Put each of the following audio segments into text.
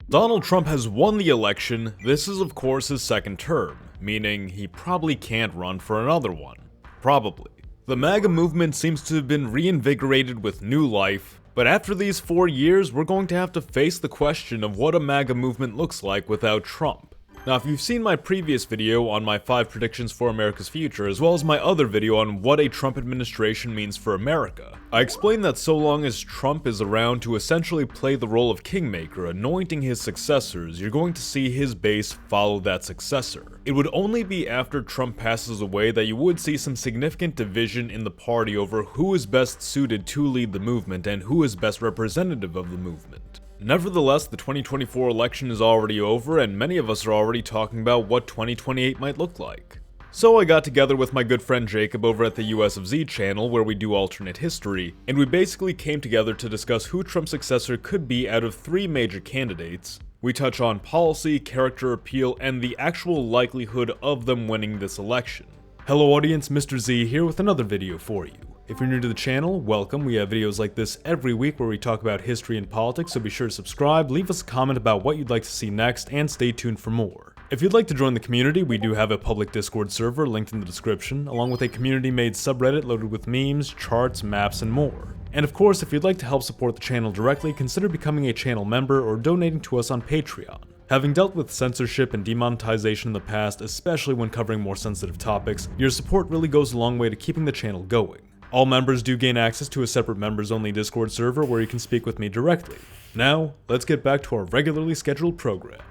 Donald Trump has won the election. This is of course his second term, meaning he probably can't run for another one. Probably. The MAGA movement seems to have been reinvigorated with new life, but after these 4 years, we're going to have to face the question of what a MAGA movement looks like without Trump. Now, if you've seen my previous video on my 5 predictions for America's future, as well as my other video on what a Trump administration means for America, I explained that so long as Trump is around to essentially play the role of kingmaker, anointing his successors, you're going to see his base follow that successor. It would only be after Trump passes away that you would see some significant division in the party over who is best suited to lead the movement and who is best representative of the movement. Nevertheless, the 2024 election is already over, and many of us are already talking about what 2028 might look like. So I got together with my good friend Jacob over at the US of Z channel, where we do alternate history, and we basically came together to discuss who Trump's successor could be out of 3 major candidates. We touch on policy, character appeal, and the actual likelihood of them winning this election. Hello audience, Mr. Z here with another video for you. If you're new to the channel, welcome. We have videos like this every week where we talk about history and politics, so be sure to subscribe, leave us a comment about what you'd like to see next, and stay tuned for more. If you'd like to join the community, we do have a public Discord server linked in the description, along with a community-made subreddit loaded with memes, charts, maps, and more. And of course, if you'd like to help support the channel directly, consider becoming a channel member or donating to us on Patreon. Having dealt with censorship and demonetization in the past, especially when covering more sensitive topics, your support really goes a long way to keeping the channel going. All members do gain access to a separate members-only Discord server where you can speak with me directly. Now, let's get back to our regularly scheduled program.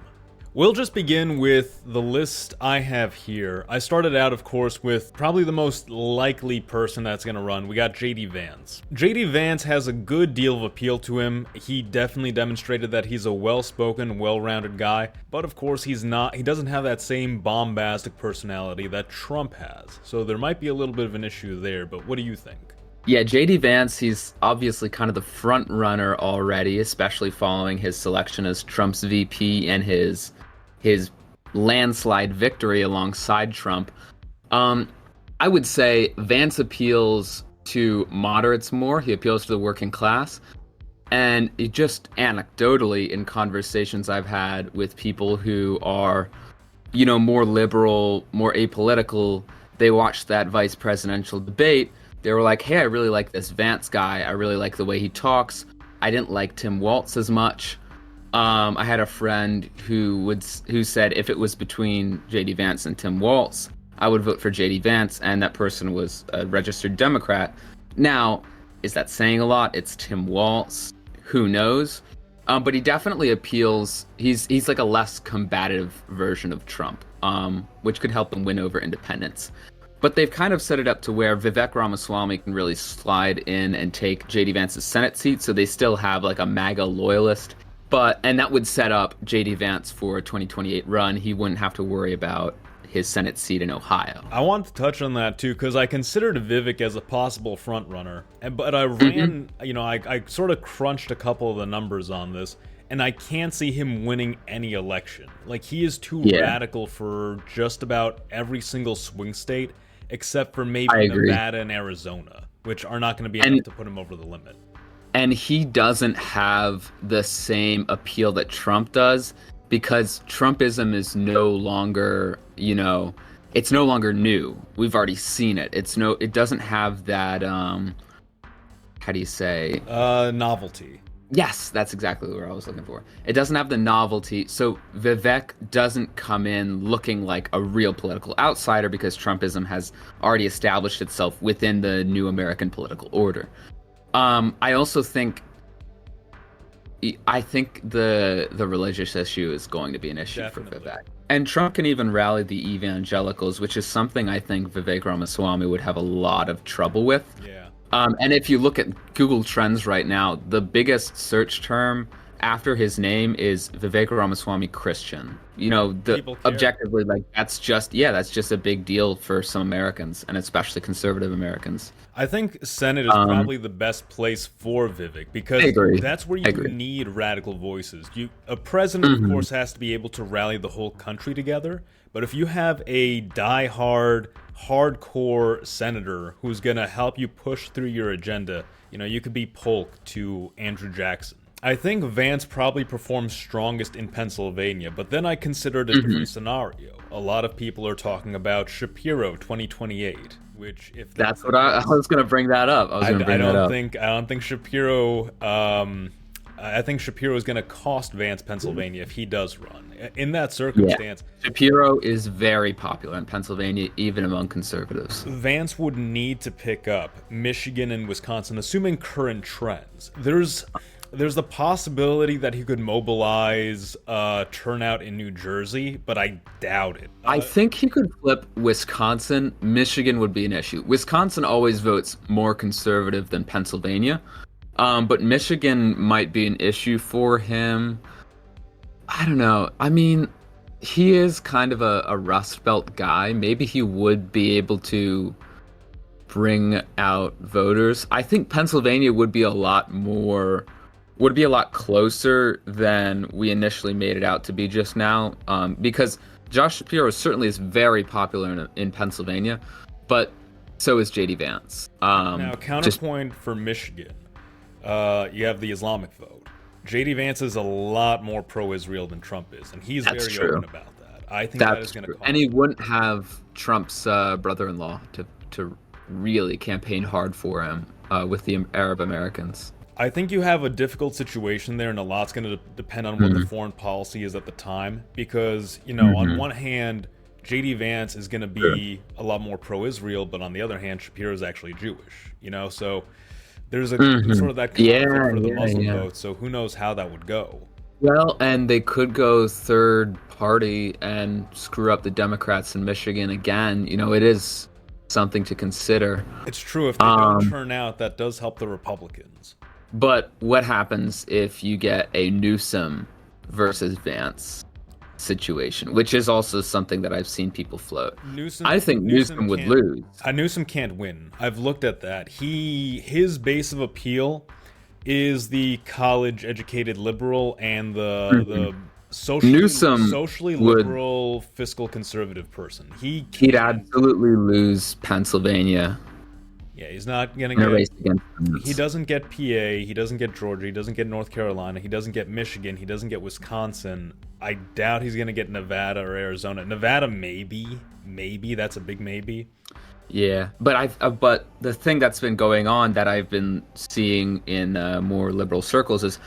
We'll just begin with the list I have here. I started out, of course, with probably the most likely person that's going to run. We got JD Vance. JD Vance has a good deal of appeal to him. He definitely demonstrated that he's a well-spoken, well-rounded guy, but of course he doesn't have that same bombastic personality that Trump has. So there might be a little bit of an issue there, but what do you think? Yeah, JD Vance, he's obviously kind of the front runner already, especially following his selection as Trump's VP and his landslide victory alongside Trump. I would say Vance appeals to moderates more. He appeals to the working class. And it just anecdotally, in conversations I've had with people who are, more liberal, more apolitical, they watched that vice presidential debate. They were like, hey, I really like this Vance guy. I really like the way he talks. I didn't like Tim Walz as much. I had a friend who said if it was between JD Vance and Tim Walz, I would vote for JD Vance, and that person was a registered Democrat. Now, is that saying a lot? It's Tim Walz. Who knows? But he definitely appeals. He's like a less combative version of Trump, which could help him win over independents. But they've kind of set it up to where Vivek Ramaswamy can really slide in and take JD Vance's Senate seat, so they still have like a MAGA loyalist. And that would set up JD Vance for a 2028 run. He wouldn't have to worry about his Senate seat in Ohio. I want to touch on that too, because I considered Vivek as a possible front runner, but I ran, I sort of crunched a couple of the numbers on this, and I can't see him winning any election. Like, he is too radical for just about every single swing state, except for maybe Nevada and Arizona, which are not going to be enough to put him over the limit. And he doesn't have the same appeal that Trump does, because Trumpism is no longer, it's no longer new. We've already seen it. It doesn't have that, how do you say? Novelty. Yes, that's exactly what I was looking for. It doesn't have the novelty. So Vivek doesn't come in looking like a real political outsider, because Trumpism has already established itself within the new American political order. I also think the religious issue is going to be an issue for Vivek. And Trump can even rally the evangelicals, which is something I think Vivek Ramaswamy would have a lot of trouble with. Yeah. And if you look at Google Trends right now, the biggest search term after his name is Vivek Ramaswamy Christian. Objectively, like, that's just a big deal for some Americans, and especially conservative Americans. I think Senate is probably the best place for Vivek, because that's where you need radical voices. A president, of course, has to be able to rally the whole country together, but if you have a die-hard, hardcore senator who's going to help you push through your agenda, you could be Polk to Andrew Jackson. I think Vance probably performs strongest in Pennsylvania, but then I considered a different scenario. A lot of people are talking about Shapiro 2028, which if That's what I was going to bring that up. I don't think Shapiro. I think Shapiro is going to cost Vance Pennsylvania if he does run. In that circumstance, Shapiro is very popular in Pennsylvania, even among conservatives. Vance would need to pick up Michigan and Wisconsin, assuming current trends. There's the possibility that he could mobilize turnout in New Jersey, but I doubt it. I think he could flip Wisconsin. Michigan would be an issue. Wisconsin always votes more conservative than Pennsylvania, but Michigan might be an issue for him. I don't know. I mean, he is kind of a Rust Belt guy. Maybe he would be able to bring out voters. I think Pennsylvania would be a lot closer than we initially made it out to be just now, because Josh Shapiro certainly is very popular in Pennsylvania, but so is JD Vance. Now, counterpoint for Michigan, you have the Islamic vote. JD Vance is a lot more pro-Israel than Trump is, and he's very open about that. I think that is going to. And he wouldn't have Trump's brother-in-law to really campaign hard for him with the Arab Americans. I think you have a difficult situation there, and a lot's going to depend on what the foreign policy is at the time. Because, on one hand, JD Vance is going to be a lot more pro-Israel, but on the other hand, Shapiro is actually Jewish. So there's a sort of that conflict for the Muslim vote. So who knows how that would go? Well, and they could go third party and screw up the Democrats in Michigan again. It is something to consider. It's true. If they don't turn out, that does help the Republicans. But what happens if you get a Newsom versus Vance situation, which is also something that I've seen people float? I think Newsom would lose. Newsom can't win. I've looked at that. His base of appeal is the college-educated liberal and the socially liberal, fiscal conservative person. He'd absolutely lose Pennsylvania. Yeah, he's not going to get... He doesn't get PA, he doesn't get Georgia, he doesn't get North Carolina, he doesn't get Michigan, he doesn't get Wisconsin. I doubt he's going to get Nevada or Arizona. Nevada, maybe. Maybe, that's a big maybe. Yeah, but the thing that's been going on that I've been seeing in more liberal circles is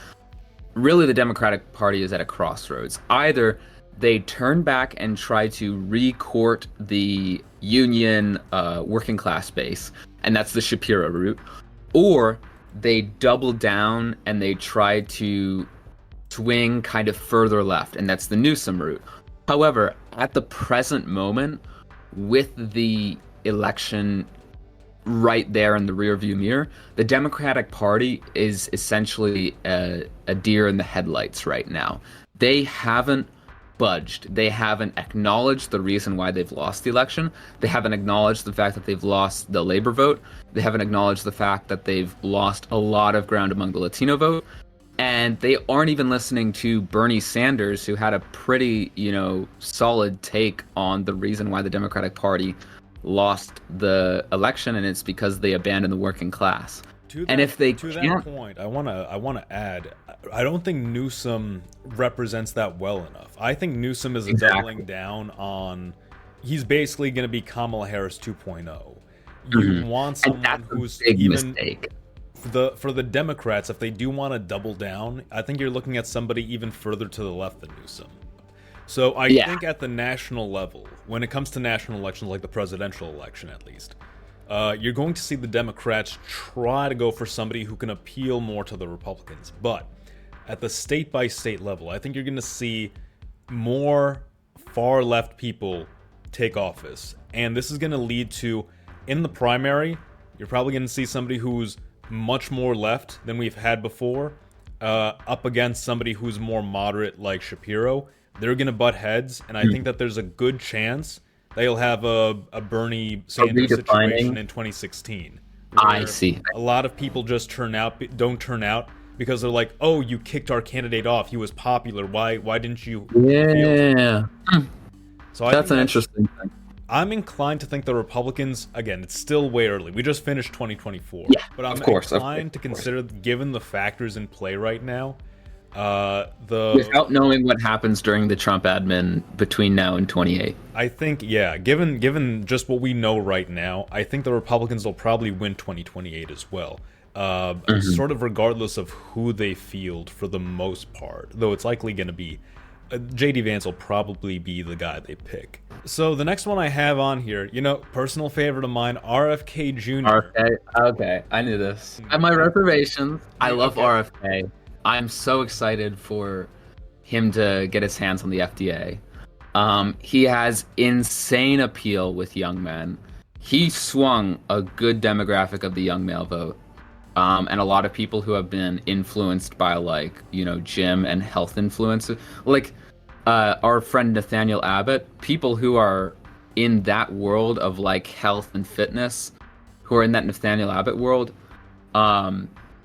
really the Democratic Party is at a crossroads. Either they turn back and try to re-court the union working class base, and that's the Shapiro route, or they double down and they try to swing kind of further left, and that's the Newsom route. However, at the present moment, with the election right there in the rearview mirror, the Democratic Party is essentially a deer in the headlights right now. They haven't budged. They haven't acknowledged the reason why they've lost the election. They haven't acknowledged the fact that they've lost the labor vote. They haven't acknowledged the fact that they've lost a lot of ground among the Latino vote. And they aren't even listening to Bernie Sanders, who had a pretty, solid take on the reason why the Democratic lost the election, and it's because they abandoned the working class. To that point, I want to add, I don't think Newsom represents that well enough. I think Newsom is doubling down on, he's basically going to be Kamala Harris 2.0. You want someone who's even mistake. For the Democrats, if they do want to double down, I think you're looking at somebody even further to the left than Newsom. So I think at the national level, when it comes to national elections, like the presidential election at least, you're going to see the Democrats try to go for somebody who can appeal more to the Republicans. But at the state-by-state level, I think you're going to see more far-left people take office. And this is going to lead to, in the primary, you're probably going to see somebody who's much more left than we've had before, up against somebody who's more moderate like Shapiro. They're going to butt heads, and I think that there's a good chance they'll have a Bernie Sanders situation in 2016. I see. A lot of people just don't turn out because they're like, oh, you kicked our candidate off. He was popular. Why didn't you? Yeah. So that's an interesting thing. I'm inclined to think the Republicans, again, it's still way early. We just finished 2024. Yeah, but I'm of course, inclined to consider, given the factors in play right now, without knowing what happens during the Trump admin between now and 28. I think, yeah, given just what we know right now, I think the Republicans will probably win 2028 as well. Sort of regardless of who they field for the most part, though it's likely going to be JD Vance will probably be the guy they pick. So the next one I have on here, personal favorite of mine, RFK Jr. RFK? Okay, I knew this. I have my reservations. I love RFK. I'm so excited for him to get his hands on the FDA. He has insane appeal with young men. He swung a good demographic of the young male vote. And a lot of people who have been influenced by gym and health influences, our friend Nathaniel Abbott, people who are in that world of health and fitness, who are in that Nathaniel Abbott world,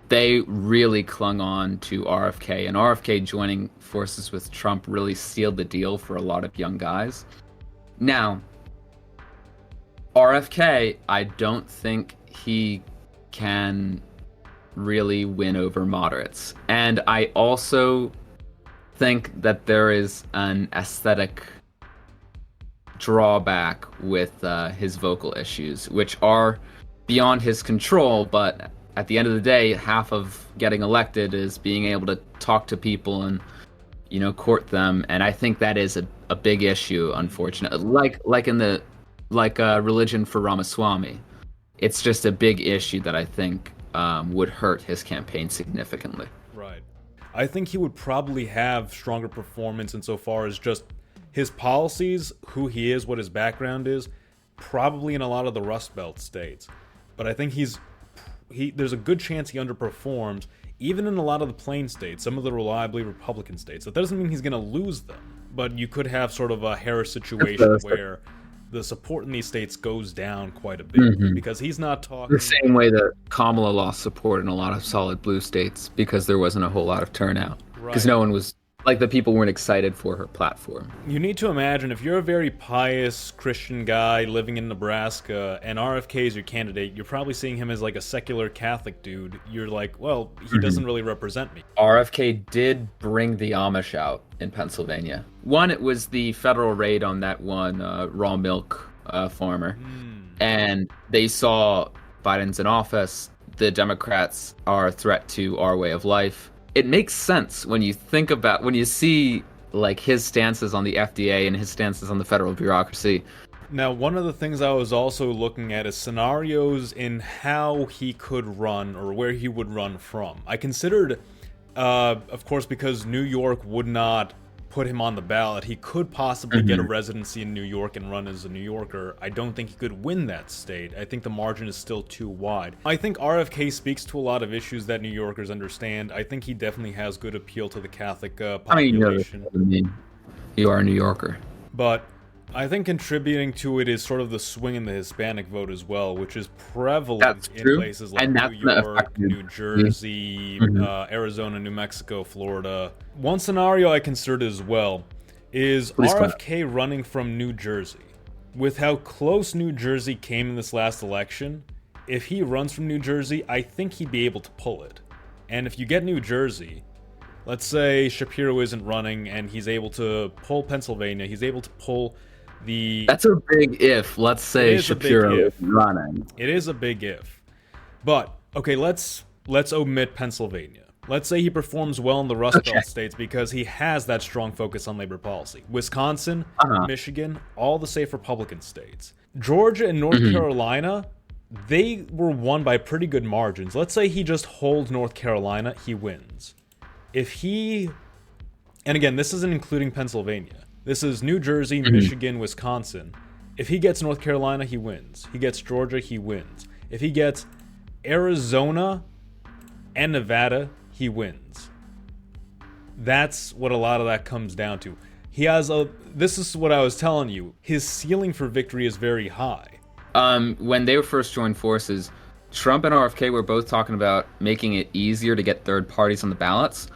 they really clung on to RFK, and RFK joining forces with Trump really sealed the deal for a lot of young guys. Now, RFK, I don't think he can really win over moderates. And I also think that there is an aesthetic drawback with his vocal issues, which are beyond his control, but at the end of the day, half of getting elected is being able to talk to people and, court them. And I think that is a big issue, unfortunately. Like religion for Ramaswamy. It's just a big issue that I think would hurt his campaign significantly. Right. I think he would probably have stronger performance insofar as just his policies, who he is, what his background is, probably in a lot of the Rust Belt states. But I think there's a good chance he underperforms even in a lot of the plain states, some of the reliably Republican states. That doesn't mean he's going to lose them, but you could have sort of a Harris situation where the support in these states goes down quite a bit because he's not talking the same way that Kamala lost support in a lot of solid blue states because there wasn't a whole lot of turnout because no one was the people weren't excited for her platform. You need to imagine if you're a very pious Christian guy living in Nebraska and RFK is your candidate, you're probably seeing him as a secular Catholic dude. You're well, he doesn't really represent me. RFK did bring the Amish out in Pennsylvania. One, it was the federal raid on that one raw milk farmer. And they saw Biden's in office. The Democrats are a threat to our way of life. It makes sense when you see his stances on the FDA and his stances on the federal bureaucracy. Now, one of the things I was also looking at is scenarios in how he could run or where he would run from. I considered, of course, because New York would not put him on the ballot, he could possibly get a residency in New York and run as a New Yorker. I don't think he could win that state. I think the margin is still too wide. I think RFK speaks to a lot of issues that New Yorkers understand. I think he definitely has good appeal to the Catholic population. You are a New Yorker. But I think contributing to it is sort of the swing in the Hispanic vote as well, which is prevalent in places like New York, New Jersey, Arizona, New Mexico, Florida. One scenario I considered as well is RFK running from New Jersey. With how close New Jersey came in this last election, if he runs from New Jersey, I think he'd be able to pull it. And if you get New Jersey, let's say Shapiro isn't running and he's able to pull Pennsylvania, he's able to pull That's a big if. Let's say Shapiro is running. It is a big if. But, okay, let's omit Pennsylvania. Let's say he performs well in the Rust Belt states because he has that strong focus on labor policy. Wisconsin, Michigan, all the safe Republican states. Georgia and North Carolina, they were won by pretty good margins. Let's say he just holds North Carolina, he wins. And again, this isn't including Pennsylvania. This is New Jersey, Michigan, Wisconsin. If he gets North Carolina, he wins. He gets Georgia, he wins. If he gets Arizona and Nevada, he wins. That's what a lot of that comes down to. This is what I was telling you. His ceiling for victory is very high. When they first joined forces, Trump and RFK were both talking about making it easier to get third parties on the ballots.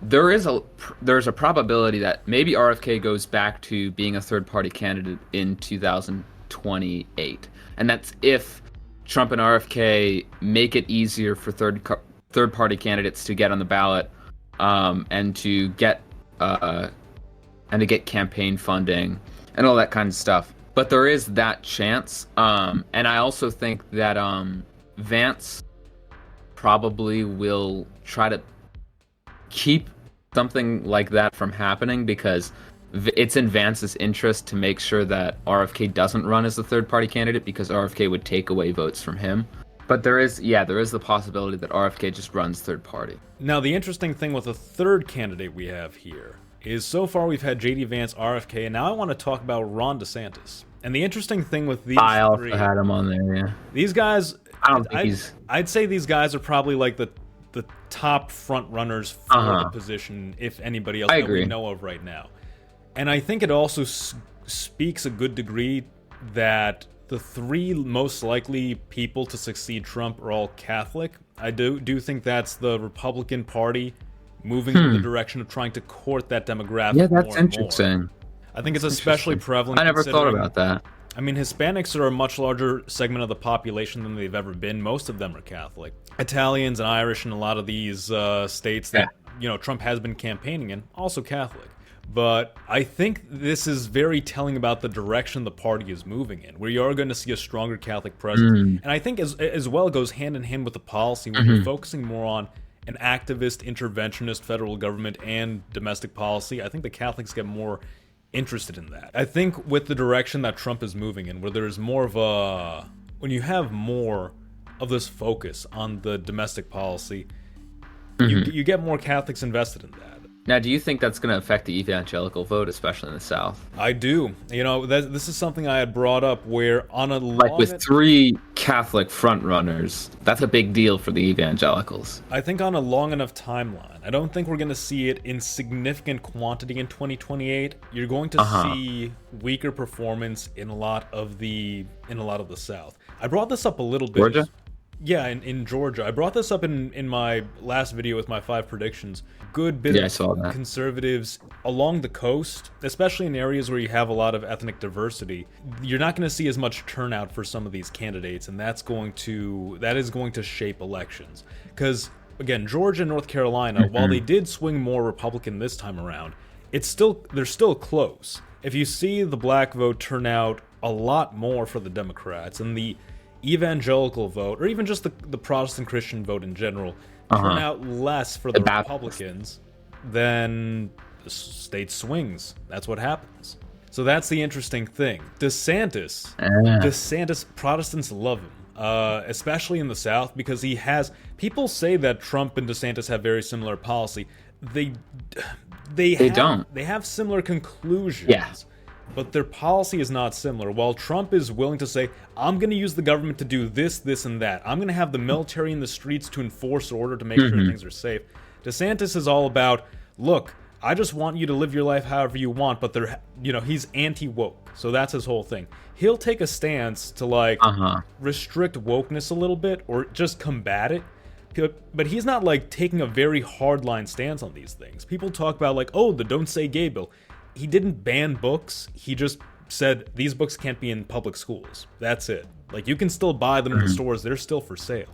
There's a probability that maybe RFK goes back to being a third party candidate in 2000 2028. And that's if Trump and RFK make it easier for third-party candidates to get on the ballot, and to get campaign funding and all that kind of stuff. But there is that chance. And I also think that Vance probably will try to keep something like that from happening, because it's in Vance's interest to make sure that RFK doesn't run as the third-party candidate, because RFK would take away votes from him. But there is the possibility that RFK just runs third party. Now, the interesting thing with the third candidate we have here is so far we've had JD Vance, RFK, and now I want to talk about Ron DeSantis. And the interesting thing with these I also three, had him on there, yeah. These guys, I don't think I'd say these guys are probably like the top front runners for the position, if anybody else that we know of right now. And I think it also speaks a good degree that the three most likely people to succeed Trump are all Catholic. I do think that's the Republican Party moving in the direction of trying to court that demographic. Yeah, that's more and interesting. More. I think it's especially prevalent. I never thought about that. I mean, Hispanics are a much larger segment of the population than they've ever been. Most of them are Catholic. Italians and Irish in a lot of these states that Trump has been campaigning in, also Catholic. But I think this is very telling about the direction the party is moving in, where you are going to see a stronger Catholic presence. And I think as well it goes hand in hand with the policy, where you're focusing more on an activist, interventionist federal government and domestic policy. I think the Catholics get more interested in that. I think with the direction that Trump is moving in, where there's more of when you have more of this focus on the domestic policy, you get more Catholics invested in that. Now, do you think that's going to affect the evangelical vote, especially in the South? I do. This is something I had brought up, where on a like with three Catholic frontrunners, that's a big deal for the evangelicals. I think on a long enough timeline, I don't think we're going to see it in significant quantity in 2028. You're going to see weaker performance in a lot of the South. I brought this up a little bit. Georgia? Yeah, in Georgia. I brought this up in my last video with my 5 predictions. Good bit of conservatives along the coast, especially in areas where you have a lot of ethnic diversity. You're not going to see as much turnout for some of these candidates, and that is going to shape elections. Because again, Georgia and North Carolina, while they did swing more Republican this time around, they're still close. If you see the black vote turn out a lot more for the Democrats, and the evangelical vote, or even just the Protestant Christian vote in general, turn out less for the Republicans, then the state swings. That's what happens. So that's the interesting thing. DeSantis, Protestants love him, especially in the South, because he has. People say that Trump and DeSantis have very similar policy. They don't. They have similar conclusions. Yeah. But their policy is not similar. While Trump is willing to say, I'm going to use the government to do this, this, and that. I'm going to have the military in the streets to enforce order to make sure things are safe. DeSantis is all about, look, I just want you to live your life however you want, but he's anti-woke. So that's his whole thing. He'll take a stance to restrict wokeness a little bit or just combat it. But he's not taking a very hardline stance on these things. People talk about the Don't Say Gay bill. He didn't ban books. He just said these books can't be in public schools. That's it. You can still buy them in the stores. They're still for sale.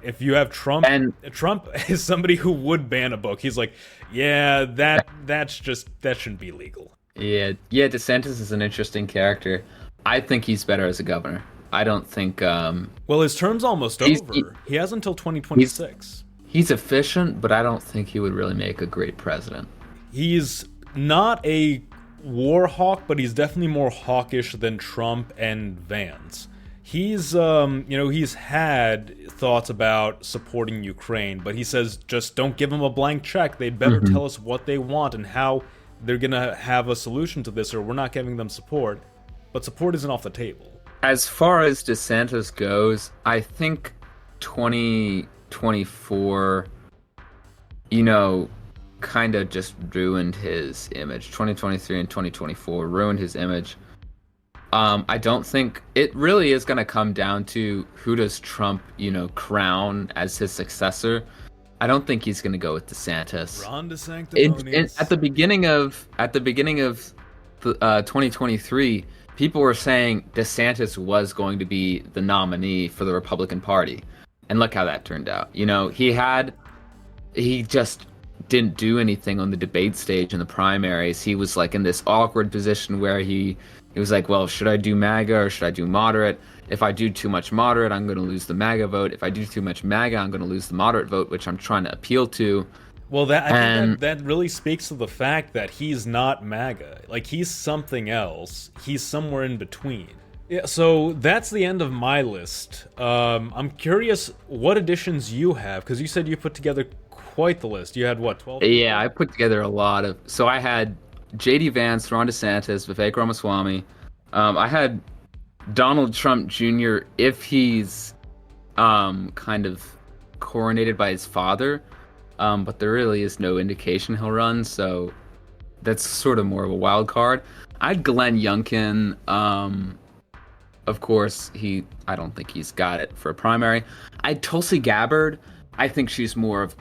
If you have Trump, and Trump is somebody who would ban a book. He's like, yeah, that shouldn't be legal. Yeah. DeSantis is an interesting character. I think he's better as a governor. I don't think. Well, his term's almost over. He has until 2026. He's efficient, but I don't think he would really make a great president. He's not a war hawk, but he's definitely more hawkish than Trump and Vance. He's he's had thoughts about supporting Ukraine, but he says just don't give them a blank check. They'd better tell us what they want and how they're gonna have a solution to this, or we're not giving them support. But support isn't off the table. As far as DeSantis goes, I think 2024, kind of just ruined his image. 2023 and 2024 ruined his image. I don't think it really is going to come down to who does Trump, crown as his successor. I don't think he's going to go with DeSantis. Ron DeSantis. At the beginning of 2023, people were saying DeSantis was going to be the nominee for the Republican Party. And look how that turned out. He just didn't do anything on the debate stage in the primaries. He was like in this awkward position where he was like, well, should I do MAGA or should I do moderate? If I do too much moderate, I'm going to lose the MAGA vote. If I do too much MAGA, I'm going to lose the moderate vote, which I'm trying to appeal to. Well, I think that really speaks to the fact that he's not MAGA. Like, he's something else. He's somewhere in between. Yeah, so that's the end of my list. I'm curious what additions you have, because you said you put together quite the list. You had, what, 12? Yeah, I put together a lot of... So I had JD Vance, Ron DeSantis, Vivek Ramaswamy. I had Donald Trump Jr. if he's kind of coronated by his father. But there really is no indication he'll run, so that's sort of more of a wild card. I had Glenn Youngkin. Of course, I don't think he's got it for a primary. I had Tulsi Gabbard. I think she's more of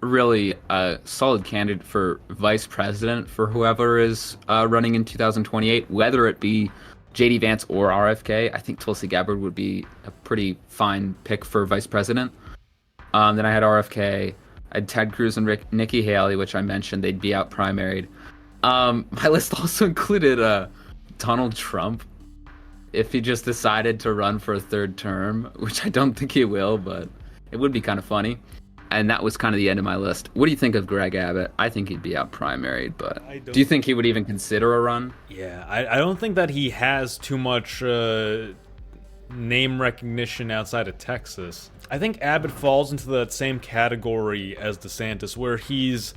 really a solid candidate for vice president for whoever is running in 2028, whether it be JD Vance or RFK. I think Tulsi Gabbard would be a pretty fine pick for vice president. Then I had RFK. I had Ted Cruz and Nikki Haley, which I mentioned they'd be out primaried. My list also included Donald Trump, if he just decided to run for a third term, which I don't think he will, but it would be kind of funny. And that was kind of the end of my list. What do you think of Greg Abbott? I think he'd be out primaried, but do you think he would even consider a run? Yeah, I don't think that he has too much name recognition outside of Texas. I think Abbott falls into that same category as DeSantis, where he's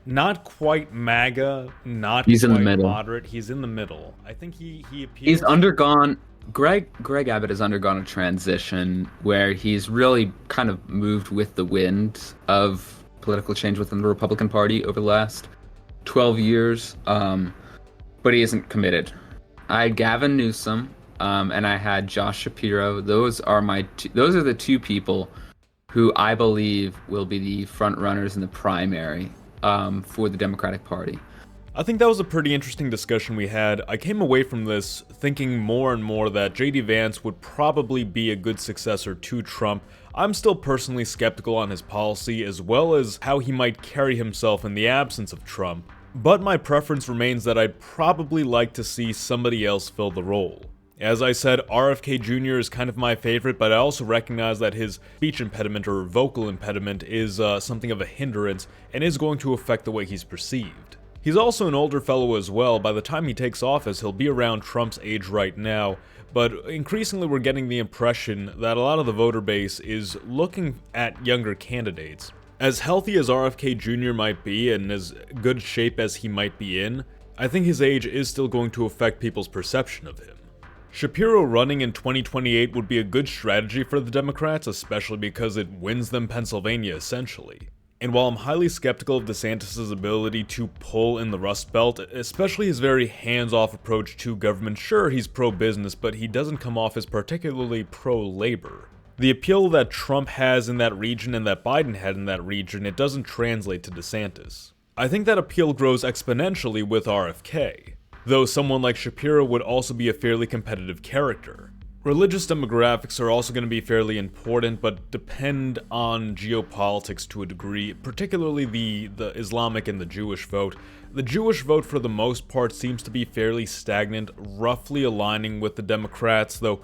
not quite MAGA, he's quite in the middle. Moderate. He's in the middle. I think he appeals. He's undergone. Greg Abbott has undergone a transition where he's really kind of moved with the wind of political change within the Republican Party over the last 12 years, but he isn't committed. I had Gavin Newsom. And I had Josh Shapiro. Those are the two people who I believe will be the front runners in the primary for the Democratic Party. I think that was a pretty interesting discussion we had. I came away from this thinking more and more that JD Vance would probably be a good successor to Trump. I'm still personally skeptical on his policy as well as how he might carry himself in the absence of Trump. But my preference remains that I'd probably like to see somebody else fill the role. As I said, RFK Jr. is kind of my favorite, but I also recognize that his speech impediment or vocal impediment is something of a hindrance and is going to affect the way he's perceived. He's also an older fellow as well. By the time he takes office, he'll be around Trump's age right now, but increasingly we're getting the impression that a lot of the voter base is looking at younger candidates. As healthy as RFK Jr. might be and as good shape as he might be in, I think his age is still going to affect people's perception of him. Shapiro running in 2028 would be a good strategy for the Democrats, especially because it wins them Pennsylvania essentially. And while I'm highly skeptical of DeSantis' ability to pull in the Rust Belt, especially his very hands-off approach to government, sure, he's pro-business, but he doesn't come off as particularly pro-labor. The appeal that Trump has in that region and that Biden had in that region, it doesn't translate to DeSantis. I think that appeal grows exponentially with RFK. Though someone like Shapiro would also be a fairly competitive character. Religious demographics are also going to be fairly important, but depend on geopolitics to a degree, particularly the Islamic and the Jewish vote. The Jewish vote for the most part seems to be fairly stagnant, roughly aligning with the Democrats, though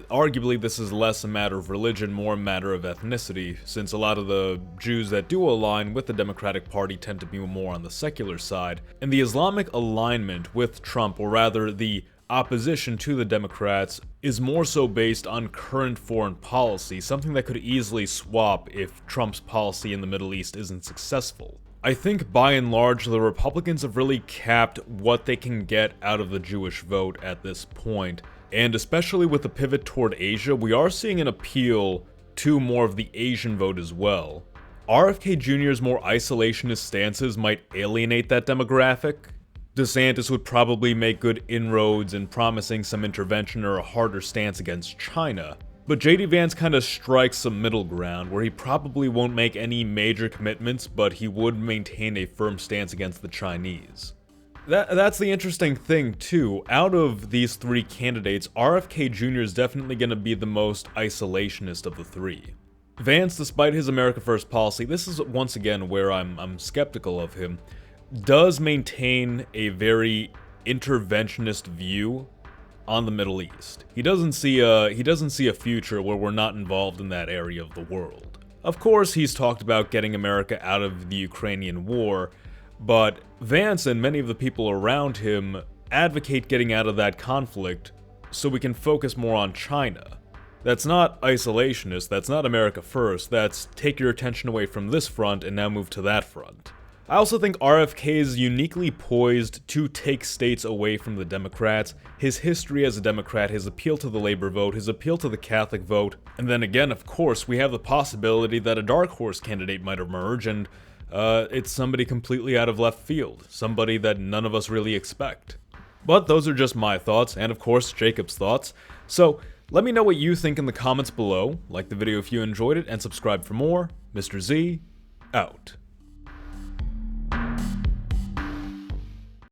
arguably this is less a matter of religion, more a matter of ethnicity, since a lot of the Jews that do align with the Democratic Party tend to be more on the secular side. And the Islamic alignment with Trump, or rather the opposition to the Democrats, is more so based on current foreign policy, something that could easily swap if Trump's policy in the Middle East isn't successful. I think by and large the Republicans have really capped what they can get out of the Jewish vote at this point. And especially with the pivot toward Asia, we are seeing an appeal to more of the Asian vote as well. RFK Jr.'s more isolationist stances might alienate that demographic. DeSantis would probably make good inroads in promising some intervention or a harder stance against China. But JD Vance kind of strikes some middle ground where he probably won't make any major commitments, but he would maintain a firm stance against the Chinese. That's the interesting thing, too. Out of these three candidates, RFK Jr. is definitely going to be the most isolationist of the three. Vance, despite his America First policy, this is once again where I'm skeptical of him, does maintain a very interventionist view on the Middle East. He doesn't see a future where we're not involved in that area of the world. Of course, he's talked about getting America out of the Ukrainian war, but Vance and many of the people around him advocate getting out of that conflict so we can focus more on China. That's not isolationist, that's not America First, that's take your attention away from this front and now move to that front. I also think RFK is uniquely poised to take states away from the Democrats. His history as a Democrat, his appeal to the labor vote, his appeal to the Catholic vote, and then again, of course, we have the possibility that a dark horse candidate might emerge, and it's somebody completely out of left field, somebody that none of us really expect. But those are just my thoughts, and of course, Jacob's thoughts. So, let me know what you think in the comments below, like the video if you enjoyed it, and subscribe for more. Mr. Z, out.